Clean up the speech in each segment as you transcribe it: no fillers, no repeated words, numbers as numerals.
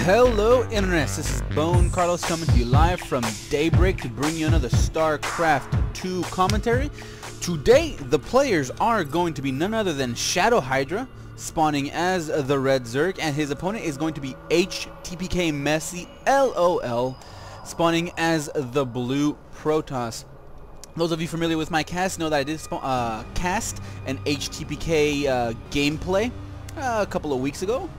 Hello Internet, this is BoneCarlos coming to you live from Daybreak to bring you another StarCraft 2 commentary. Today the players are going to be none other than ShadowHydra spawning as the Red Zerg, and his opponent is going to be htpkMessyLOL spawning as the Blue Protoss. Those of you familiar with my cast know that I did cast an HTPK gameplay a couple of weeks ago.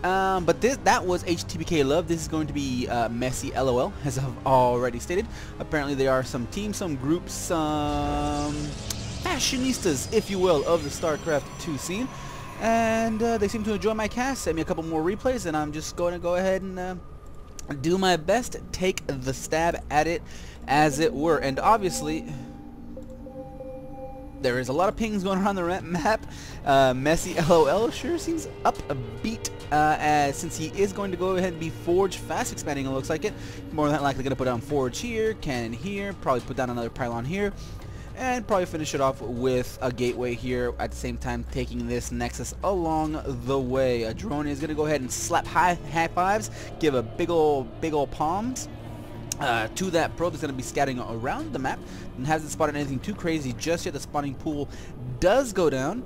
But that was HTPK Love. This is going to be Messy LOL, as I've already stated. Apparently there are some teams, some groups, some fashionistas, if you will, of the StarCraft 2 scene. And they seem to enjoy my cast. Send me a couple more replays, and I'm just going to go ahead and do my best, take the stab at it, as it were. And obviously there is a lot of pings going around the map. Messy LOL sure seems upbeat, since he is going to go ahead and be Forge fast expanding, it looks like it. More than likely going to put down Forge here, cannon here, probably put down another pylon here, and probably finish it off with a gateway here, at the same time taking this Nexus along the way. A drone is going to go ahead and slap high fives, give a big ol' palms to that probe. Is going to be scouting around the map and hasn't spotted anything too crazy just yet. The spawning pool does go down,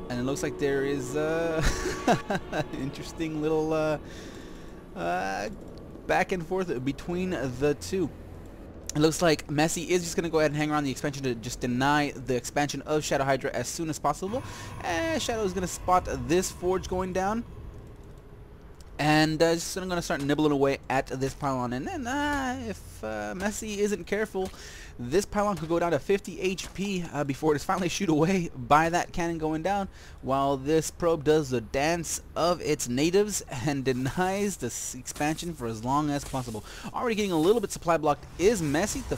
and it looks like there is interesting little back and forth between the two. It looks like Messy is just going to go ahead and hang around the expansion to just deny the expansion of ShadowHydra as soon as possible. And Shadow is going to spot this Forge going down, and just going to start nibbling away at this pylon. And then if Messy isn't careful, this pylon could go down to 50 HP before it is finally shoot away by that cannon going down, while this probe does the dance of its natives and denies this expansion for as long as possible. Already getting a little bit supply blocked is Messy. The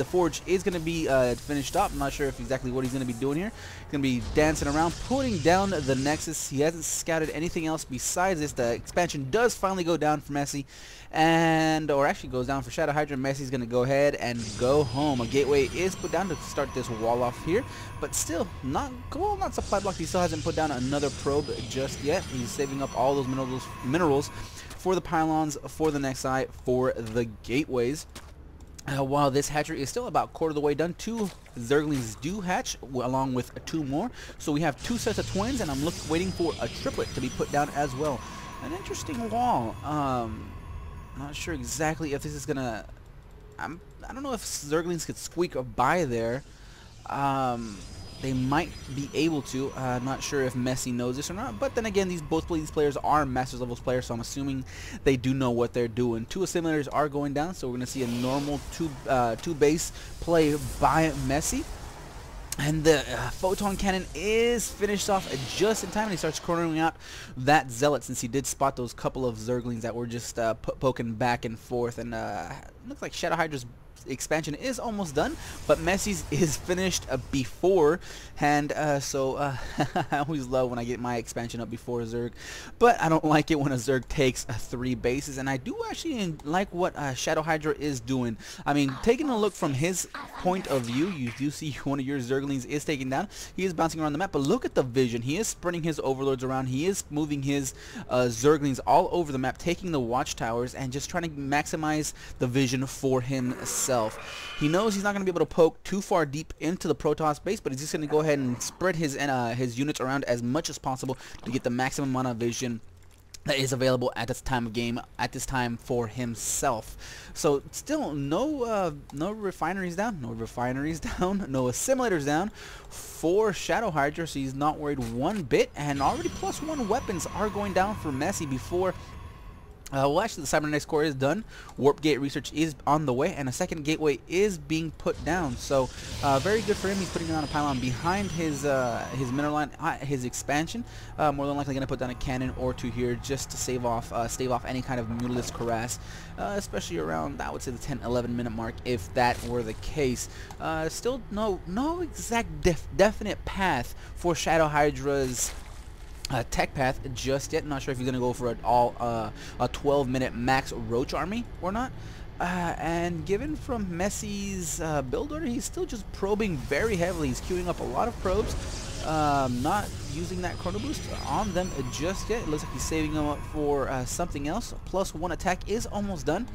Forge is going to be finished up. I'm not sure if exactly what he's going to be doing here. He's going to be dancing around, putting down the Nexus. He hasn't scouted anything else besides this. The expansion does finally go down for Messy, or actually goes down for ShadowHydra. Messy's going to go ahead and go home. A gateway is put down to start this wall off here, but still not cool, not supply blocked. He still hasn't put down another probe just yet. He's saving up all those minerals for the pylons, for the next eye, for the gateways. While this hatchery is still about quarter of the way done, 2 Zerglings do hatch along with 2 more. So we have 2 sets of twins, and I'm waiting for a triplet to be put down as well. An interesting wall. Not sure exactly if this is gonna. I don't know if Zerglings could squeak by there. They might be able to. Not sure if Messy knows this or not. But then again, both these players are Masters levels players, so I'm assuming they do know what they're doing. 2 assimilators are going down, so we're going to see a normal 2 base play by Messy. And the photon cannon is finished off just in time, and he starts cornering out that zealot, since he did spot those couple of Zerglings that were just poking back and forth. And looks like ShadowHydra's expansion is almost done, but Messy's is finished beforehand. So I always love when I get my expansion up before a Zerg, but I don't like it when a Zerg takes 3 bases, and I do actually like what ShadowHydra is doing. I mean, taking a look from his point of view, you do see one of your Zerglings is taken down. He is bouncing around the map, but look at the vision. He is spreading his overlords around. He is moving his Zerglings all over the map, taking the watchtowers and just trying to maximize the vision for himself. He knows he's not going to be able to poke too far deep into the Protoss base, but he's just going to go ahead and spread his units around as much as possible to get the maximum amount of vision that is available at this time of game, at this time for himself. So still no refineries down, no assimilators down for ShadowHydra, so he's not worried one bit, and already +1 weapons are going down for Messy before. Well, actually, the Cybernetics core is done. Warp gate research is on the way, and a second gateway is being put down. So, very good for him. He's putting down a pylon behind his mineral line, his expansion. More than likely going to put down a cannon or 2 here just to stave off any kind of Mutalisk harass, especially around, I would say, the 10-11 minute mark, if that were the case. Still, no exact definite path for ShadowHydra's tech path just yet. Not sure if he's gonna go for a 12-minute max roach army or not. And given from Messy's build order, he's still just probing very heavily. He's queuing up a lot of probes. not using that chrono boost on them just yet. It looks like he's saving them up for something else. +1 attack is almost done,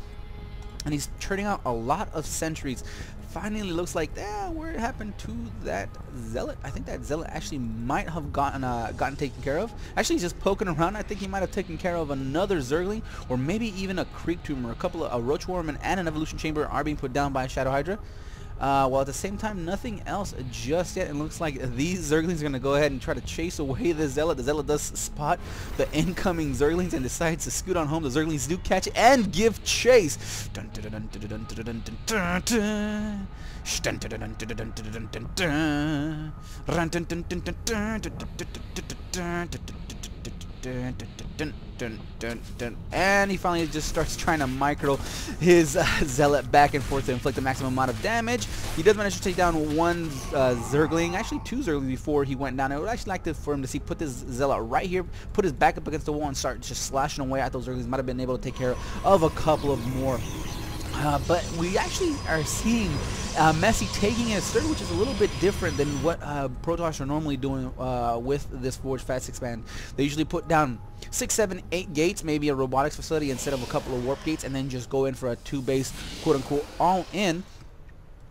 and he's churning out a lot of sentries. Finally looks like where it happened to that zealot. I think that zealot actually might have gotten taken care of. Actually, he's just poking around. I think he might have taken care of another zergling, or maybe even a creek tumor. A couple of a roach worm and an evolution chamber are being put down by ShadowHydra. While at the same time, nothing else just yet. It looks like these zerglings are going to go ahead and try to chase away the zealot. The zealot does spot the incoming zerglings and decides to scoot on home. The zerglings do catch it and give chase. Dun, dun, dun, dun, dun, dun, dun, dun, dun, dun. Dun, dun, dun, dun, dun, dun, dun, dun, dun. Run, dun, dun, dun, dun, dun, dun, dun, dun, dun, dun, dun, dun. And he finally just starts trying to micro his zealot back and forth to inflict the maximum amount of damage. He does manage to take down one zergling, actually two zerglings before he went down. I would actually like for him to see put this zealot right here, put his back up against the wall and start just slashing away at those zerglings. Might have been able to take care of a couple of more. But we actually are seeing Messy taking a third, which is a little bit different than what Protoss are normally doing with this Forge Fast Expand. They usually put down 6, 7, 8 gates, maybe a robotics facility instead of a couple of warp gates, and then just go in for a 2-base, quote-unquote, all-in.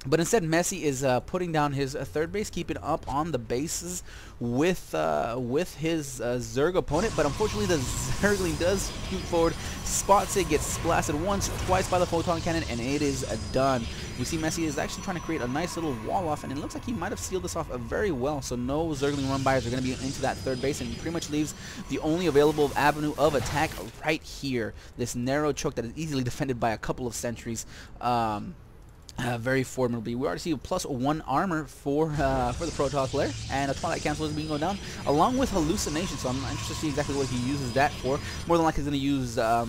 But instead, Messy is putting down his third base, keeping up on the bases with his Zerg opponent. But unfortunately, the Zergling does shoot forward, spots it, gets blasted once, twice by the photon cannon, and it is done. We see Messy is actually trying to create a nice little wall off, and it looks like he might have sealed this off very well. So no Zergling run-bys are going to be into that third base, and he pretty much leaves the only available avenue of attack right here. This narrow choke that is easily defended by a couple of sentries. Very formidably. We already see a +1 armor for the Protoss player, and a Twilight Cancel is being going down, along with Hallucination. So I'm interested to see exactly what he uses that for. More than likely, he's gonna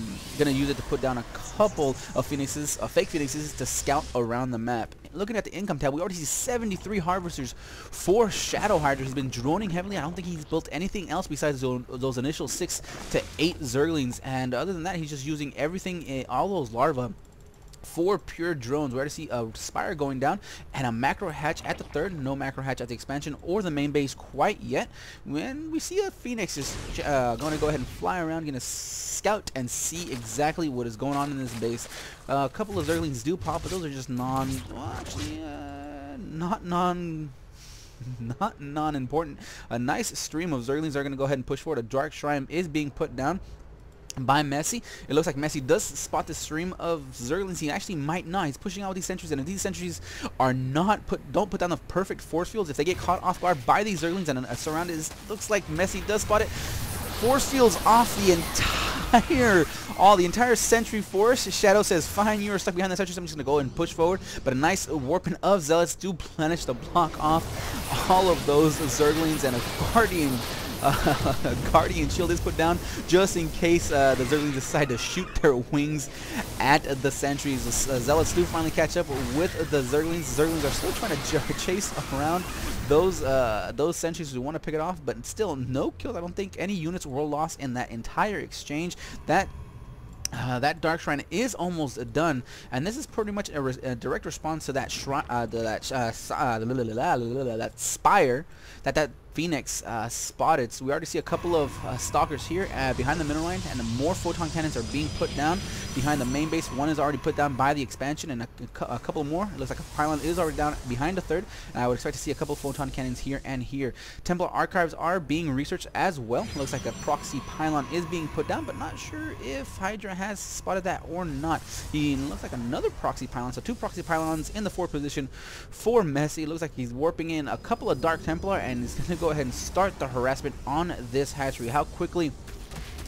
use it to put down a couple of phoenixes, fake phoenixes, to scout around the map. Looking at the income tab, we already see 73 harvesters for ShadowHydra. He's been droning heavily. I don't think he's built anything else besides those initial 6 to 8 zerglings, and other than that, he's just using everything, all those larvae, for pure drones. We already see a spire going down and a macro hatch at the third. No macro hatch at the expansion or the main base quite yet. When we see a phoenix is going to go ahead and fly around, going to scout and see exactly what is going on in this base. A couple of zerglings do pop, but those are just not non-important. A nice stream of zerglings are going to go ahead and push forward. A dark shrine is being put down by Messy. It looks like Messy does spot this stream of zerglings. He actually might not. He's pushing out with these sentries, and if these sentries are don't put down the perfect force fields, if they get caught off guard by these zerglings and surrounded, it looks like Messy does spot it. Force fields off the entire sentry force. Shadow says, fine, you are stuck behind the sentry, so I'm just going to go and push forward. But a nice warping of zealots do plenish to block off all of those zerglings, and a guardian shield is put down just in case the zerglings decide to shoot their wings at the sentries. The zealots do finally catch up with the zerglings. The zerglings are still trying to chase around those sentries who want to pick it off, but still no kills. I don't think any units were lost in that entire exchange. That Dark Shrine is almost done, and this is pretty much a direct response to that that spire that Phoenix spotted. So we already see a couple of stalkers here behind the mineral line, and more photon cannons are being put down behind the main base. One is already put down by the expansion, and a couple more. It looks like a pylon is already down behind the third, and I would expect to see a couple of photon cannons here and here. Templar archives are being researched as well. Looks like a proxy pylon is being put down, but not sure if Hydra has spotted that or not. He looks like another proxy pylon, so 2 proxy pylons in the 4th position for Messy. It looks like he's warping in a couple of Dark Templar, and he's going to go ahead and start the harassment on this hatchery. How quickly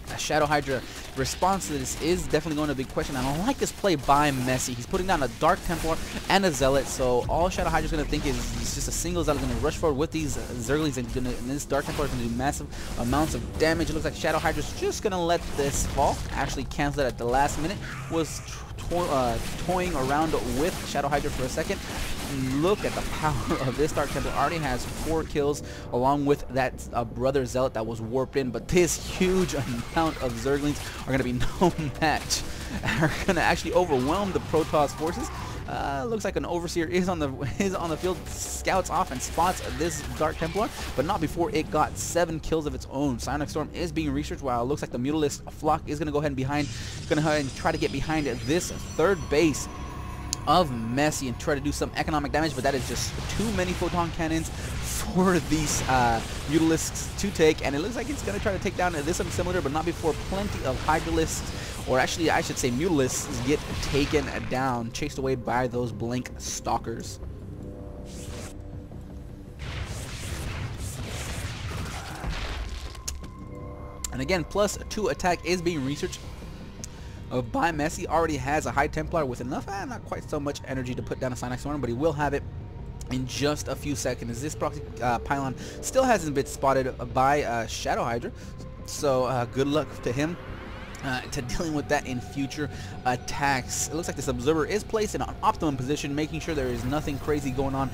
ShadowHydra response to this is definitely going to be a big question. I don't like this play by Messy. He's putting down a Dark Templar and a Zealot, so all ShadowHydra is going to think is it's just a single Zealot going to rush forward with these Zerglings, and this Dark Templar is going to do massive amounts of damage. It looks like ShadowHydra is just going to let this fall. Actually cancel it at the last minute. Was toying around with ShadowHydra for a second. Look at the power of this Dark Templar. Already has 4 kills along with that brother Zealot that was warped in, but this huge amount of Zerglings are going to be no match. Are going to actually overwhelm the Protoss forces. Looks like an overseer is on the field, scouts off and spots this Dark Templar, but not before it got 7 kills of its own. Psionic Storm is being researched, while it looks like the Mutalisk flock is going to go ahead and try to get behind this third base of Messy and try to do some economic damage, but that is just too many photon cannons for these Mutalisks to take, and it looks like it's going to try to take down this similar, but not before plenty of Hydralisks, or actually I should say Mutalisks, get taken down, chased away by those Blink Stalkers. And again, +2 attack is being researched by Messy. Already has a High Templar with enough, not quite so much energy to put down a Psionic Storm, but he will have it in just a few seconds. This proxy pylon still hasn't been spotted by ShadowHydra, so good luck to him to dealing with that in future attacks. It looks like this observer is placed in an optimum position, making sure there is nothing crazy going on,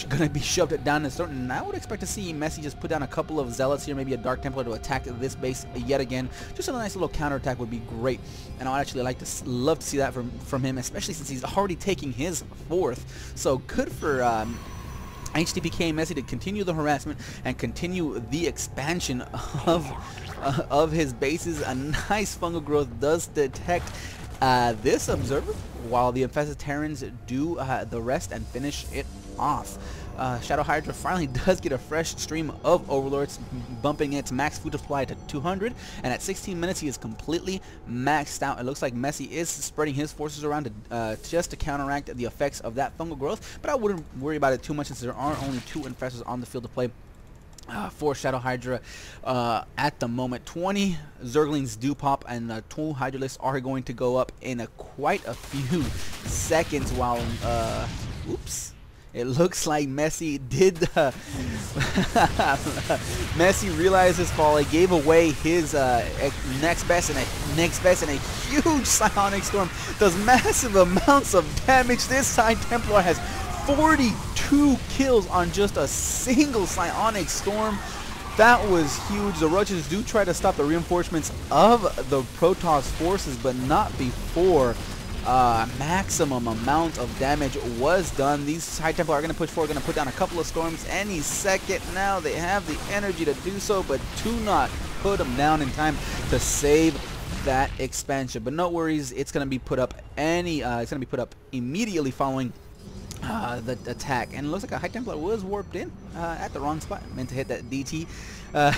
gonna be shoved down the throat. And I would expect to see Messy just put down a couple of zealots here, maybe a Dark Templar to attack this base yet again. Just a nice little counterattack would be great, and I'd actually love to see that from him, especially since he's already taking his 4th. So good for htpkMessy to continue the harassment and continue the expansion of his bases. A nice fungal growth does detect this observer, while the infested Terrans do the rest and finish it off. ShadowHydra finally does get a fresh stream of Overlords, bumping its max food supply to 200, and at 16 minutes he is completely maxed out. It looks like Messy is spreading his forces around to, just to counteract the effects of that fungal growth, but I wouldn't worry about it too much since there are only 2 infestors on the field to play for ShadowHydra at the moment. 20 Zerglings do pop, and 2 Hydralisks are going to go up in quite a few seconds, while oops, it looks like Messy did Messy realized his fall. He gave away his next best and a huge Psionic Storm does massive amounts of damage. This High Templar has 42 kills on just a single Psionic Storm. That was huge. The Roaches do try to stop the reinforcements of the Protoss forces, but not before maximum amount of damage was done. These High Templar are going to push forward, going to put down a couple of storms any second now. They have the energy to do so, but do not put them down in time to save that expansion. But no worries, it's going to be put up immediately following the attack. And it looks like a High Templar was warped in at the wrong spot. Meant to hit that DT,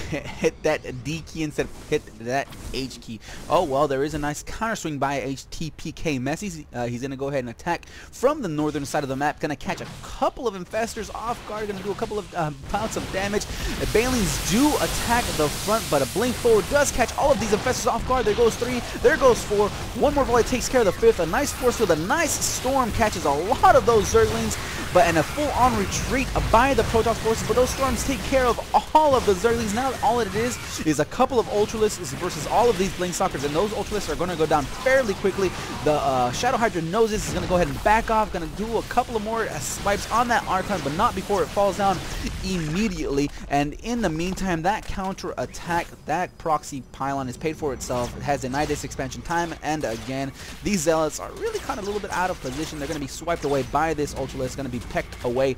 hit that D key instead of hit that H key. Oh well, there is a nice counter swing by htpkMessy. He's gonna go ahead and attack from the northern side of the map. Gonna catch a couple of infestors off guard. Gonna do a couple of bouts of damage. The Banelings do attack the front, but a blink forward does catch all of these infestors off guard. There goes 3. There goes 4. One more volley takes care of the 5th. A nice force field. A nice storm catches a lot of those Zerglings, but in a full-on retreat by the Protoss forces. But those storms take care of all of the Zerglings. Now all it is a couple of Ultralisks versus all of these Blink Stalkers, and those Ultralisks are going to go down fairly quickly. The ShadowHydra knows this, is going to go ahead and back off, going to do a couple of more swipes on that Archon, but not before it falls down immediately. And in the meantime, that counter attack, that proxy pylon is paid for itself. It has denied this expansion time and again. These Zealots are really kind of a little bit out of position. They're going to be swiped away by this Ultralisk, going to be pecked away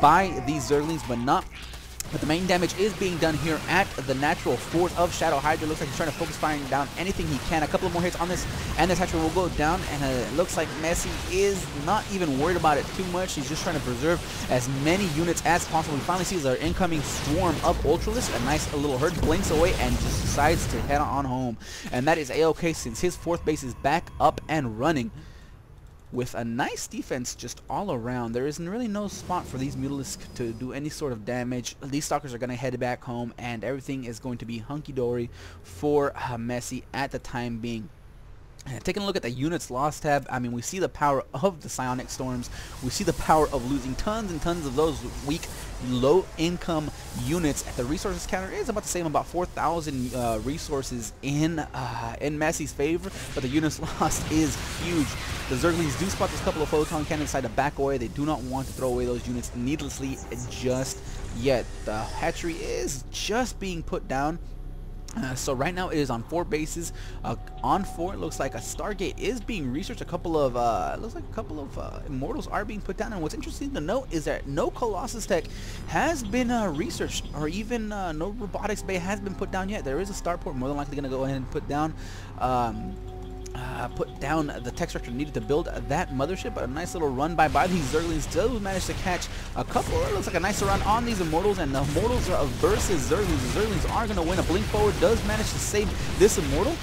by these Zerglings, but the main damage is being done here at the natural fort of ShadowHydra. Looks like he's trying to focus firing down anything he can. A couple of more hits on this, and this hatchery will go down. And it looks like Messy is not even worried about it too much. He's just trying to preserve as many units as possible. He finally sees our incoming swarm of Ultralisks. A nice little herd blinks away and just decides to head on home. And that is a-okay since his 4th base is back up and running, with a nice defense just all around. There is really no spot for these Mutalisks to do any sort of damage. These Stalkers are going to head back home, and everything is going to be hunky-dory for Messy at the time being. Taking a look at the units lost tab, I mean, we see the power of the Psionic Storms. We see the power of losing tons and tons of those weak, low-income units. The resources counter is about the same, about 4,000 resources in Messy's favor, but the units lost is huge. The Zerglings do spot this couple of photon cannons inside to back away. They do not want to throw away those units needlessly just yet. The hatchery is just being put down. So right now it is on 4 bases. On 4, it looks like a Stargate is being researched. A couple of Immortals are being put down. And what's interesting to note is that no Colossus tech has been researched, or even no robotics bay has been put down yet. There is a starport more than likely going to go ahead and put down the tech structure needed to build that mothership. But a nice little run by these Zerglings does manage to catch a couple. It looks like a nice run on these Immortals, and the Immortals versus Zerglings. The Zerglings are going to win. A blink forward does manage to save this Immortal,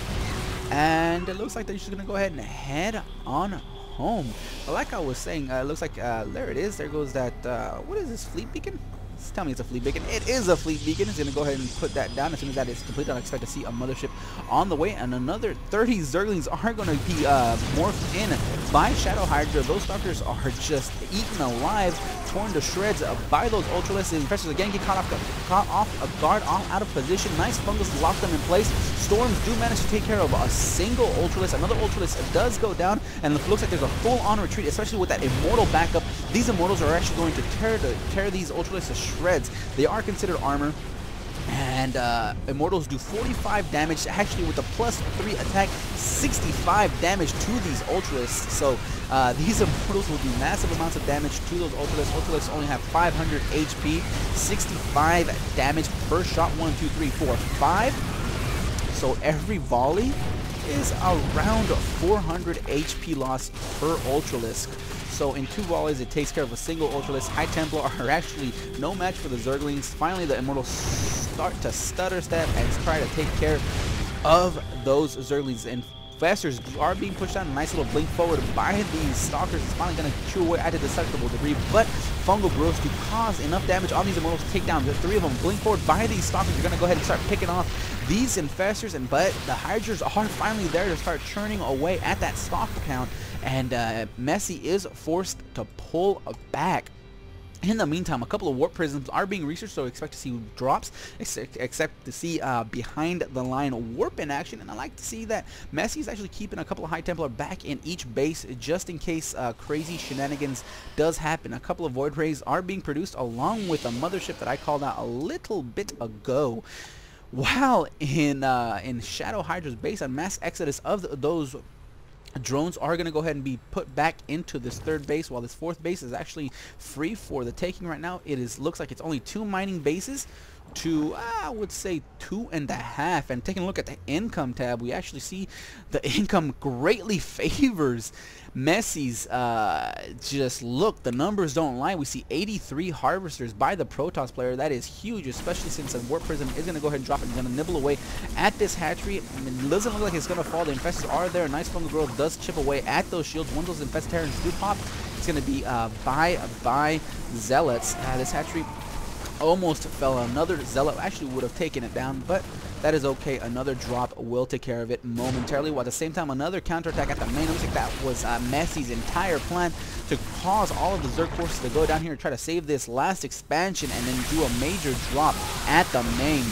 and it looks like they're just going to go ahead and head on home. Like I was saying, it looks like there it is. There goes that what is this, fleet beacon? Tell me it's a fleet beacon. It is a fleet beacon. It's going to go ahead and put that down. As soon as that is completed, I expect to see a mothership on the way, and another 30 Zerglings are going to be morphed in by ShadowHydra. Those stalkers are just eaten alive, torn to shreds by those Ultralisks. The Infestors again get caught off guard, out of position. Nice fungus to lock them in place. Storms do manage to take care of a single Ultralisk. Another Ultralisk does go down, and it looks like there's a full-on retreat, especially with that Immortal backup. These Immortals are actually going to tear these Ultralisks to shreds. They are considered armor, and Immortals do 45 damage, actually with a +3 attack, 65 damage to these Ultralisks. So these Immortals will do massive amounts of damage to those Ultralisks. Ultralisks only have 500 HP, 65 damage per shot. 1, 2, 3, 4, 5. So every volley is around 400 HP loss per Ultralisk. So in 2 volleys, it takes care of a single Ultralisk. High Templar are actually no match for the Zerglings. Finally, the Immortals start to stutter step and try to take care of those Zerglings. And Infestors are being pushed down. A nice little blink forward by these Stalkers. It's finally going to chew away at a deceptible degree, but Fungal Growth to cause enough damage on these Immortals to take down the 3 of them. Blink forward by these Stalkers. You're going to go ahead and start picking off these Infestors, but the Hydras are finally there to start churning away at that Stalker count, and Messy is forced to pull back. In the meantime, a couple of warp prisms are being researched, so expect to see drops, expect to see behind the line warp in action. And I like to see that Messy is actually keeping a couple of High Templar back in each base just in case crazy shenanigans does happen. A couple of Void Rays are being produced along with a mothership that I called out a little bit ago. While in ShadowHydra's base, a mass exodus of those drones are going to go ahead and be put back into this 3rd base, while this 4th base is actually free for the taking right now. It looks like it's only 2 mining bases to I would say 2.5. And taking a look at the income tab, we actually see the income greatly favors Messy's. Just look, the numbers don't lie. We see 83 harvesters by the Protoss player. That is huge, especially since a Warp Prism is going to go ahead and drop it and going to nibble away at this hatchery. It doesn't look like it's going to fall. The Infestors are there. Nice Fungal Growth does chip away at those shields. Once those Infestarians do pop, it's going to be by Zealots. This hatchery almost fell. Another Zealot actually would have taken it down, but that is okay. Another drop will take care of it momentarily, while at the same time another counterattack at the main. Looks like that was Messy's entire plan, to cause all of the Zerg forces to go down here and try to save this last expansion and then do a major drop at the main.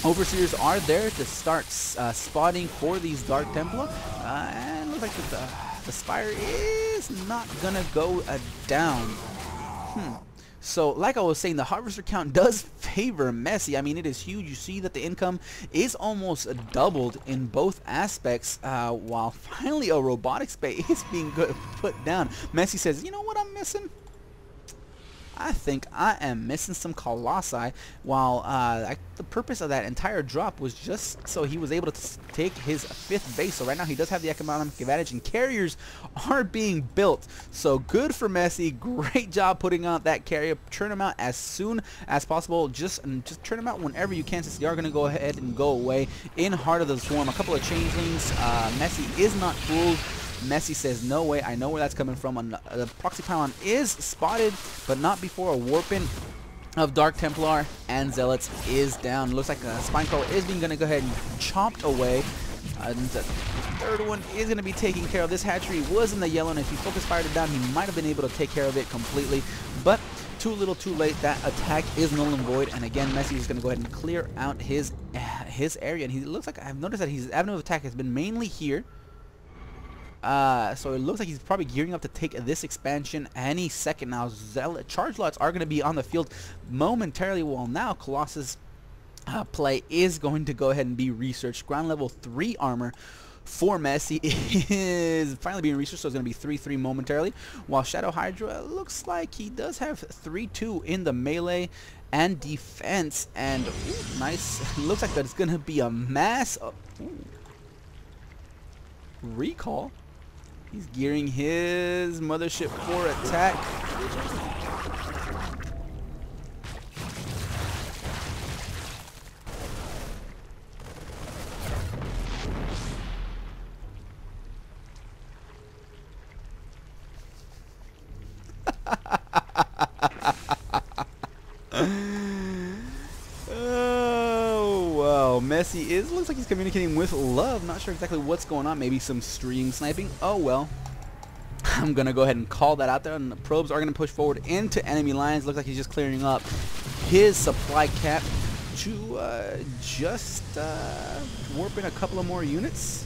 Overseers are there to start spotting for these Dark Templar, and looks like the Spire is not gonna go down. So, like I was saying, the harvester count does favor Messy. I mean, it is huge. You see that the income is almost doubled in both aspects, while finally a robotics bay is being put down. Messy says, you know what I'm missing? I think I am missing some Colossi, while the purpose of that entire drop was just so he was able to take his 5th base. So right now he does have the economic advantage, and carriers are being built. So good for Messy. Great job putting out that carrier. Churn them out as soon as possible. Just churn them out whenever you can, since they are going to go ahead and go away in Heart of the Swarm. A couple of changelings. Messy is not fooled. Messy says, no way, I know where that's coming from. The proxy pylon is spotted, but not before a warping of Dark Templar and Zealots is down. Looks like a Spinecrawler is going to go ahead and chopped away. The 3rd one is going to be taken care of. This hatchery was in the yellow, and if he focus fired it down, he might have been able to take care of it completely. But too little too late. That attack is null and void, and again Messy is going to go ahead and clear out his area. And he looks like, I've noticed that his avenue of attack has been mainly here. So it looks like he's probably gearing up to take this expansion any second now. Charge lots are going to be on the field momentarily, while now Colossus play is going to go ahead and be researched. Ground level 3 armor for Messi is finally being researched, so it's going to be 3-3 momentarily, while ShadowHydra looks like he does have 3-2 in the melee and defense, and ooh, nice. Looks like that's going to be a mass recall. He's gearing his mothership for attack. Oh wow, Messi looks like he's communicating with love. Not sure exactly what's going on. Maybe some stream sniping. Oh well. I'm gonna go ahead and call that out there, and the probes are gonna push forward into enemy lines. Looks like he's just clearing up his supply cap to just warp in a couple of more units.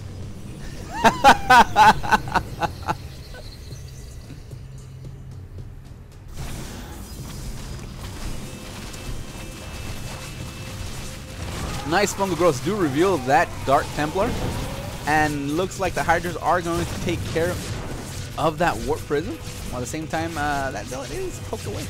Nice fungal growths do reveal that Dark Templar, and looks like the Hydras are going to take care of that Warp Prism, while at the same time that Zealot is poked away.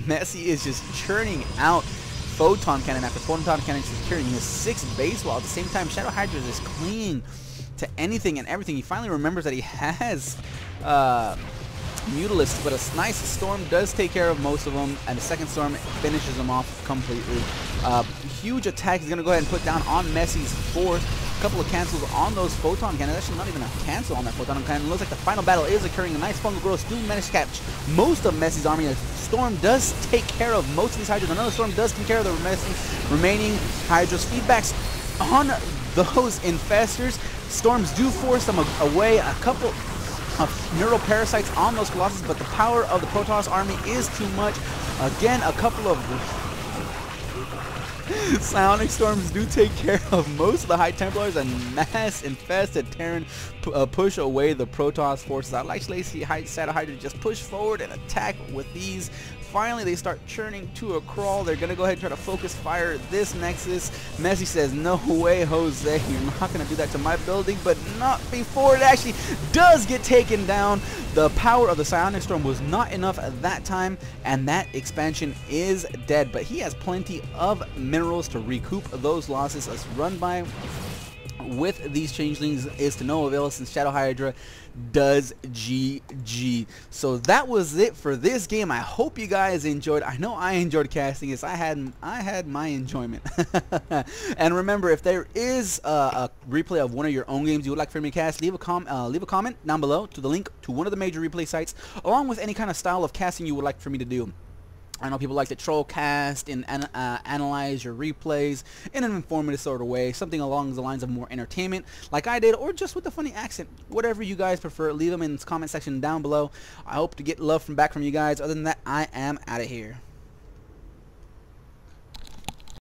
Messi is just churning out Photon Cannon after Photon Cannon, securing his 6th base, while at the same time ShadowHydra is just clinging to anything and everything. He finally remembers that he has Mutalisk, but a nice Storm does take care of most of them, and the second Storm finishes them off completely. Huge attack he's going to go ahead and put down on Messi's 4th. A couple of cancels on those Photon Cannons. Actually, not even a cancel on that Photon Cannon. Looks like the final battle is occurring. A nice fungal growth do manage to catch most of Messi's army. A Storm does take care of most of these Hydras. Another Storm does take care of the remaining Hydras. Feedbacks on those Infestors. Storms do force them away. A couple of neural parasites on those Colossus, but the power of the Protoss army is too much. Again, a couple of Psionic Storms do take care of most of the High Templars, and mass infested Terran push away the Protoss forces. I'd like to see ShadowHydra just push forward and attack with these. Finally, they start churning to a crawl. They're going to go ahead and try to focus fire this Nexus. Messi says, no way, Jose. You're not going to do that to my building, but not before it actually does get taken down. The power of the Psionic Storm was not enough at that time, and that expansion is dead. But he has plenty of minerals to recoup those losses. As run by with these changelings is to no avail, since ShadowHydra does GG. So that was it for this game. I hope you guys enjoyed. I know I enjoyed casting this. I had my enjoyment. And remember, if there is a replay of one of your own games you would like for me to cast, leave a comment down below to the link to one of the major replay sites, along with any kind of style of casting you would like for me to do. I know people like to troll cast and analyze your replays in an informative sort of way, something along the lines of more entertainment like I did, or just with a funny accent. Whatever you guys prefer, leave them in the comment section down below. I hope to get love back from you guys. Other than that, I am out of here.